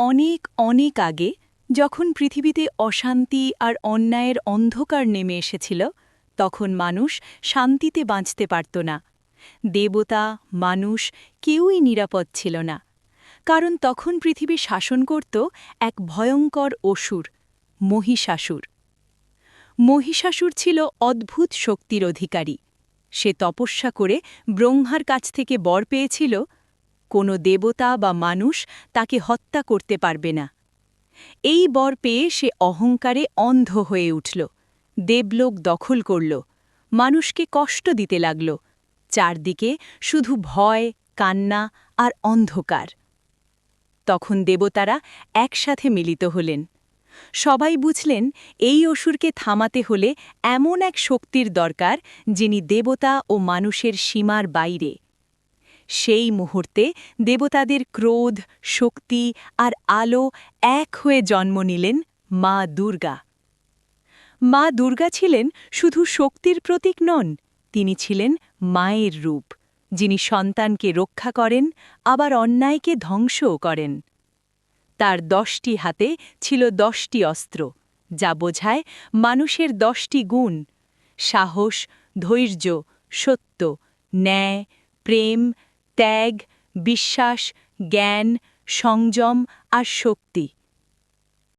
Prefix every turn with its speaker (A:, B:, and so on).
A: অনেক অনেক আগে যখন পৃথিবীতে অশান্তি আর অন্যায়ের অন্ধকার নেমে এসেছিল তখন মানুষ শান্তিতে বাঁচতে পারত না। দেবতা মানুষ কেউই নিরাপদ ছিল না, কারণ তখন পৃথিবী শাসন করত এক ভয়ঙ্কর অসুর, মহিষাসুর। মহিষাসুর ছিল অদ্ভুত শক্তির অধিকারী। সে তপস্যা করে ব্রহ্মার কাছ থেকে বর পেয়েছিল, কোনো দেবতা বা মানুষ তাকে হত্যা করতে পারবে না। এই বর পেয়ে সে অহংকারে অন্ধ হয়ে উঠল, দেবলোক দখল করল, মানুষকে কষ্ট দিতে লাগল। চারদিকে শুধু ভয়, কান্না আর অন্ধকার। তখন দেবতারা একসাথে মিলিত হলেন। সবাই বুঝলেন এই অসুরকে থামাতে হলে এমন এক শক্তির দরকার যিনি দেবতা ও মানুষের সীমার বাইরে। সেই মুহূর্তে দেবতাদের ক্রোধ, শক্তি আর আলো এক হয়ে জন্ম নিলেন মা দুর্গা। মা দুর্গা ছিলেন শুধু শক্তির প্রতীক নন, তিনি ছিলেন মায়ের রূপ, যিনি সন্তানকে রক্ষা করেন আবার অন্যায়কে ধ্বংসও করেন। তার 10টি হাতে ছিল 10টি অস্ত্র, যা বোঝায় মানুষের 10টি গুণ: সাহস, ধৈর্য, সত্য, ন্যায়, প্রেম, ত্যাগ, বিশ্বাস, জ্ঞান, সংযম আর শক্তি।